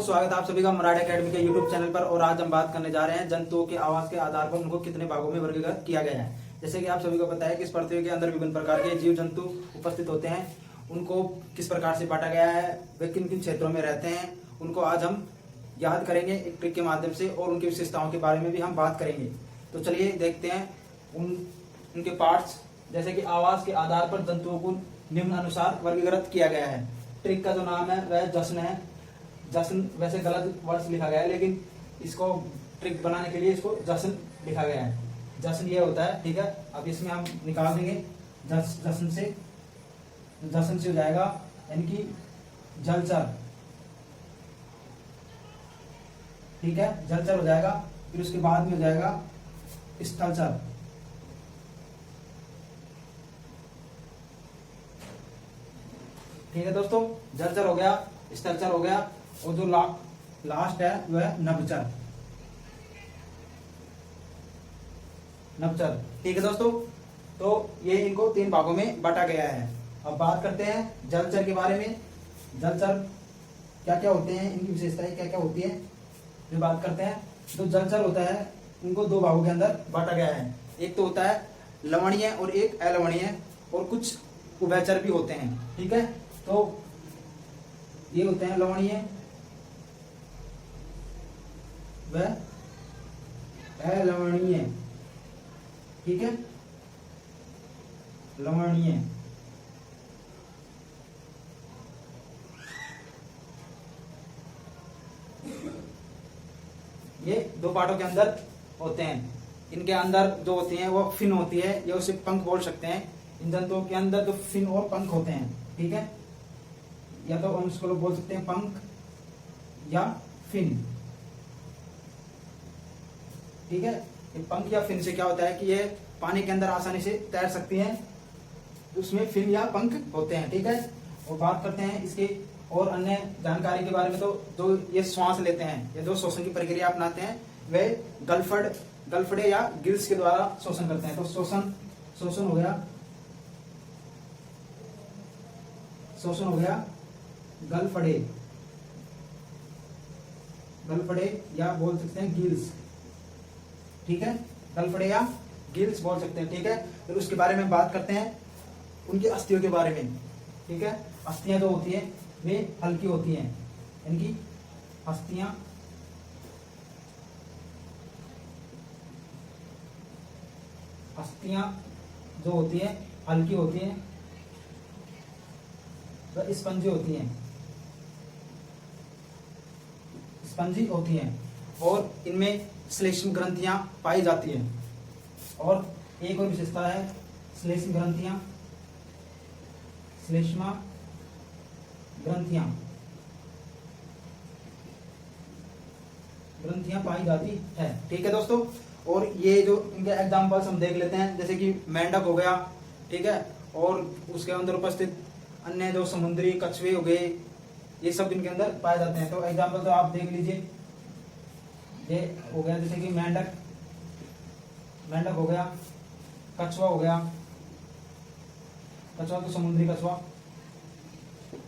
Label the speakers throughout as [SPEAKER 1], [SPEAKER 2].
[SPEAKER 1] स्वागत है आप सभी का मराठी एकेडमी के यूट्यूब चैनल पर। और आज हम बात करने जा रहे हैं जंतुओं के आवाज के आधार पर उनको कितने भागों में वर्गीकृत किया गया है। जैसे कि आप सभी को पता है कि इस पृथ्वी के अंदर विभिन्न प्रकार के जीव जंतु उपस्थित होते हैं, उनको किस प्रकार से बांटा गया है, वे किन किन क्षेत्रों में रहते हैं, उनको आज हम याद करेंगे एक ट्रिक के माध्यम से और उनकी विशेषताओं के बारे में भी हम बात करेंगे। तो चलिए देखते हैं उनके पार्ट्स। जैसे कि आवाज के आधार पर जंतुओं को निम्न अनुसार वर्गीकृत किया गया है। ट्रिक का जो नाम है वह जश्न है। जश्न वैसे गलत वर्ड लिखा गया है, लेकिन इसको ट्रिक बनाने के लिए इसको जश्न लिखा गया है। जश्न ये होता है, ठीक है। अब इसमें हम निकाल देंगे जश्न से हो जाएगा यानी कि जलचर, ठीक है, जलचर हो जाएगा। फिर उसके बाद में हो जाएगा स्थलचर, ठीक है दोस्तों। जलचर हो गया, स्थलचर हो गया, और जो लास्ट है वह नभचर, नभचर, ठीक है दोस्तों। तो ये इनको 3 भागों में बांटा गया है। अब बात करते हैं जलचर के बारे में। जलचर क्या क्या होते हैं, इनकी विशेषताएं क्या क्या होती है, ये बात करते हैं। जो जलचर होता है उनको 2 भागों के अंदर बांटा गया है। एक तो होता है लवणीय और एक अलवणीय, और कुछ उभयचर भी होते हैं, ठीक है। तो ये होते हैं लवणीय व अलवणीय, ठीक है, लवणीय। ये 2 पार्टों के अंदर होते हैं। इनके अंदर जो होती है वो फिन होती है, या उसे पंख बोल सकते हैं। इन जंतुओं के अंदर जो फिन और पंख होते हैं, ठीक है, या तो हम इसको बोल सकते हैं पंख या फिन, ठीक है। ये पंख या फिन से क्या होता है कि ये पानी के अंदर आसानी से तैर सकती हैं, उसमें फिन या पंख होते हैं, ठीक है। और बात करते हैं इसके और अन्य जानकारी के बारे में। तो जो ये श्वास लेते हैं, ये जो शोषण की प्रक्रिया अपनाते हैं, वे गलफड़े या गिल्स के द्वारा शोषण करते हैं। तो शोषण हो गया गलफड़े या बोल सकते हैं गिल्स, ठीक है, गलफड़े या गिल्स बोल सकते हैं, ठीक है। फिर उसके बारे में बात करते हैं उनकी अस्थियों के बारे में, ठीक है। अस्थियां जो होती हैं वे हल्की होती हैं, इनकी अस्थियां जो होती हैं हल्की होती हैं, वह स्पंजी होती हैं, और इनमें श्लेष्म ग्रंथियां पाई जाती हैं। और एक और विशेषता है श्लेष्म ग्रंथियां पाई जाती है, ठीक है दोस्तों। और ये जो इनके एग्जांपल्स हम देख लेते हैं, जैसे कि मेंढक हो गया, ठीक है, और उसके अंदर उपस्थित अन्य जो समुद्री कछुए हो गए, ये सब इनके अंदर पाए जाते हैं। तो एग्जांपल तो आप देख लीजिए, ये हो गया जैसे कि मेंढक हो गया, कछुआ हो गया, कछुआ तो समुद्री कछुआ,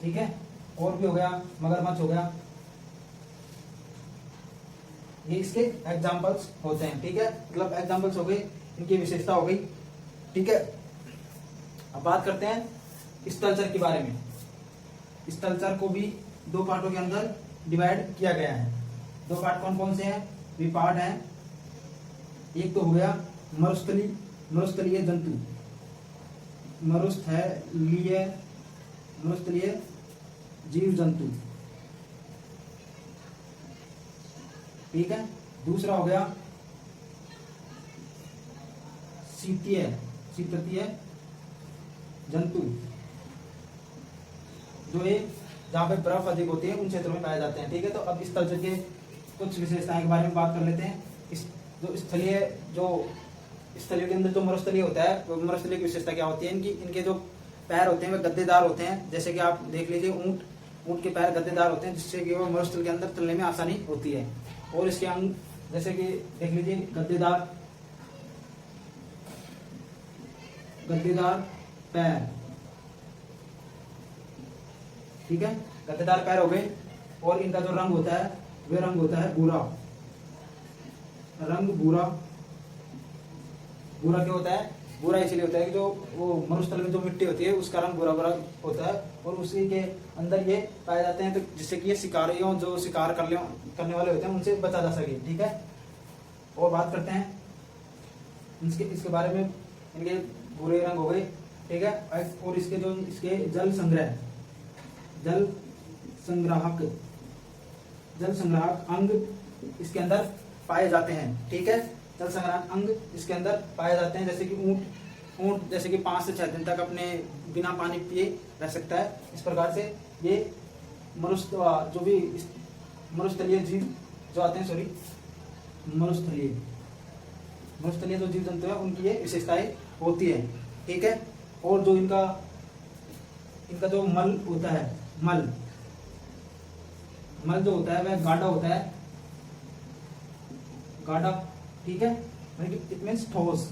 [SPEAKER 1] ठीक है, और भी हो गया मगरमच्छ हो गया। ये इसके एग्जांपल्स होते हैं, ठीक है, मतलब एग्जांपल्स हो गए, इनकी विशेषता हो गई, ठीक है। अब बात करते हैं स्थलचर के बारे में। स्थलचर को भी 2 पार्टों के अंदर डिवाइड किया गया है। 2 पार्ट कौन कौन से हैं, वे पार्ट हैं। एक तो हो गया मरुस्थलीय जंतु, मरुस्थलीय जीव जंतु, ठीक है। दूसरा हो गया शीततीय जंतु, जो ये जहाँ पे बर्फ अधिक होती है उन क्षेत्रों में पाए जाते हैं, ठीक है। तो अब इस स्थलचर के कुछ विशेषताएं के बारे में बात कर लेते हैं। इस जो स्थलीय के अंदर जो मरुस्थलीय होता है, वो मरुस्थलीय की विशेषता क्या होती है, इनके जो पैर होते हैं वे गद्देदार होते हैं। जैसे कि आप देख लीजिए ऊंट के पैर गद्देदार होते हैं, जिससे कि वो मरुस्थल के अंदर चलने में आसानी होती है। और इसके अंग जैसे कि देख लीजिए गद्देदार पैर, ठीक है, गद्देदार पैर हो गए। और इनका जो रंग होता है वह रंग होता है भूरा। रंग भूरा। भूरा क्यों होता है? भूरा इसलिए होता है कि जो वो मरुस्थल में जो मिट्टी होती है उसका रंग भूरा भूरा होता है और उसी के अंदर ये पाए जाते हैं, तो जिससे कि ये शिकारियों जो शिकार करने वाले होते हैं उनसे बचा जा सके। ठीक है, और बात करते हैं इसके बारे में। इनके भूरे रंग हो गए, ठीक है। और इसके जल संग्राहक अंग इसके अंदर पाए जाते हैं। ठीक है, जल संग्राहक अंग इसके अंदर पाए जाते हैं, जैसे कि ऊंट जैसे कि 5 से 6 दिन तक अपने बिना पानी पिए रह सकता है। इस प्रकार से ये मरुस्थलीय जीव जो आते हैं, मरुस्थलीय जो जीव जंतु है उनकी ये विशेषताएं होती है। ठीक है, और जो इनका जो मल होता है, मल जो होता है वह गाढ़ा होता है, गाढ़ा। ठीक है, इट मीन्स ठोस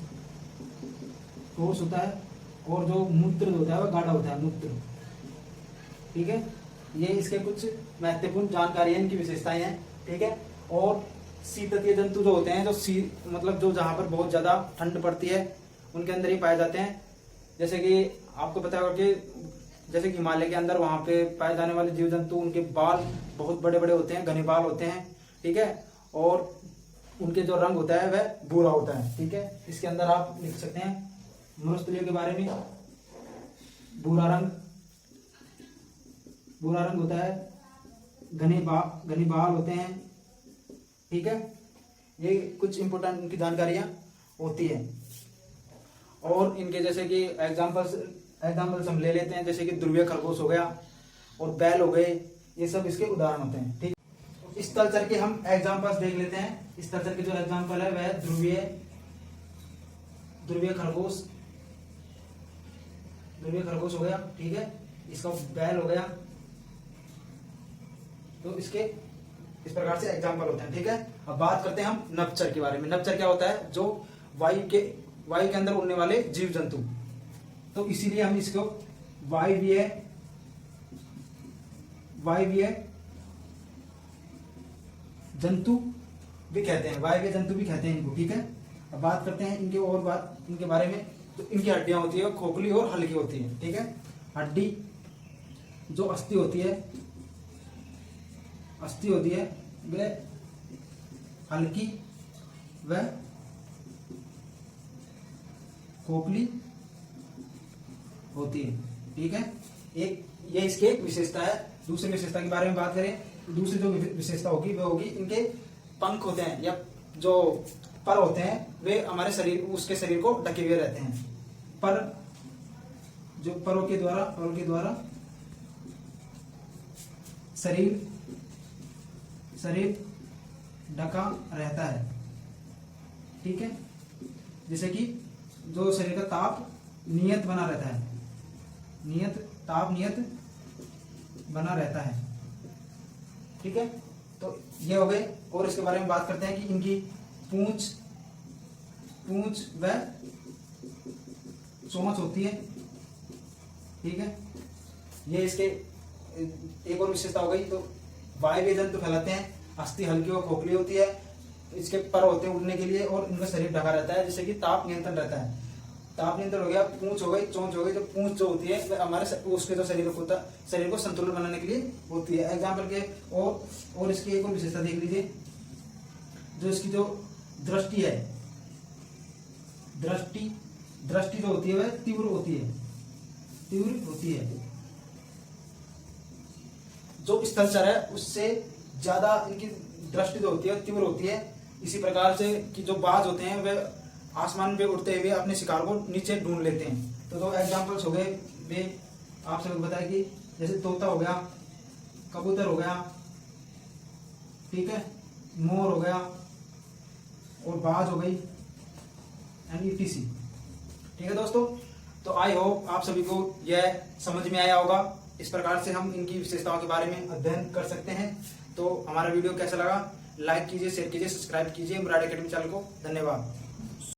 [SPEAKER 1] होता है। और जो मूत्र होता है वह गाढ़ा होता है, मूत्र। ठीक है, ये इसके कुछ महत्वपूर्ण जानकारी है, इनकी विशेषताएं हैं। ठीक है, और शीतलीय जंतु जो होते हैं, जो मतलब जो जहां पर बहुत ज्यादा ठंड पड़ती है उनके अंदर ही पाए जाते हैं। जैसे कि आपको पता होगा कि जैसे कि हिमालय के अंदर वहां पे पाए जाने वाले जीव जंतु, उनके बाल बहुत बड़े बड़े होते हैं, घने बाल होते हैं। ठीक है, और उनके जो रंग होता है वह भूरा होता है। ठीक है, इसके अंदर आप लिख सकते हैं मरुस्थलीय के बारे में। भूरा रंग होता है, घने बाल होते हैं। ठीक है, ये कुछ इंपोर्टेंट इनकी जानकारियां होती है। और इनके जैसे कि एग्जाम्पल्स हम ले लेते हैं, जैसे कि ध्रुवीय खरगोश हो गया और बैल हो गए, ये सब इसके उदाहरण होते हैं। ठीक, स्थलचर के हम एग्जाम्पल्स देख लेते हैं। स्थलचर के जो एग्जाम्पल है वह ध्रुवीय खरगोश हो गया। ठीक है, इसका बैल हो गया। तो इसके इस प्रकार से एग्जाम्पल होते हैं। ठीक है, अब बात करते हैं हम नभचर के बारे में। नभचर क्या होता है? जो वायु के अंदर उड़ने वाले जीव जंतु। तो इसीलिए हम इसको वायवीय जंतु भी कहते हैं, इनको। ठीक है, अब बात करते हैं इनके बारे में। तो इनकी हड्डियां होती है खोखली और हल्की होती है। ठीक है, हड्डी जो अस्थि होती है वह हल्की व खोखली होती है। ठीक है, ये इसकी एक विशेषता है। दूसरी विशेषता के बारे में बात करें, दूसरी जो विशेषता होगी वह होगी इनके पंख होते हैं या जो पर होते हैं वे हमारे उसके शरीर को ढके हुए रहते हैं। परों के द्वारा शरीर ढका रहता है। ठीक है, जैसे कि जो शरीर का ताप नियत बना रहता है, नियत बना रहता है। ठीक है, तो ये हो गए। और इसके बारे में बात करते हैं कि इनकी पूंछ व चोंच होती है। ठीक है, ये इसके एक और विशेषता हो गई। तो वायवीय जंतु फैलाते हैं, अस्थि हल्की और खोखली होती है, इसके पर होते हैं उड़ने के लिए और इनका शरीर ढका रहता है जिससे कि ताप नियंत्रण रहता है। ताप नियंत्रण हो गया, पूंछ हो गई, चोंच हो गई। जो पूंछ जो होती है वह हमारे उसके जो शरीर को संतुलन बनाने के लिए होती है। एग्जाम्पल के और इसकी एक और विशेषता देख लीजिए। जो इसकी जो दृष्टि है, दृष्टि जो होती है वह तीव्र होती है। जो स्थलचर है उससे ज्यादा इनकी दृष्टि जो होती है तीव्र होती है। इसी प्रकार से कि जो बाज होते हैं वे आसमान पे उड़ते हुए अपने शिकार को नीचे ढूंढ लेते हैं। तो एग्जाम्पल्स हो गए वे आप सबको बताया कि जैसे तोता हो गया, कबूतर हो गया, ठीक है, मोर हो गया और बाज हो गई एंड ETC। ठीक है दोस्तों, तो आई होप आप सभी को यह समझ में आया होगा। इस प्रकार से हम इनकी विशेषताओं के बारे में अध्ययन कर सकते हैं। तो हमारा वीडियो कैसा लगा, लाइक कीजिए, शेयर कीजिए, सब्सक्राइब कीजिए मुराद एकेडमी चैनल को। धन्यवाद।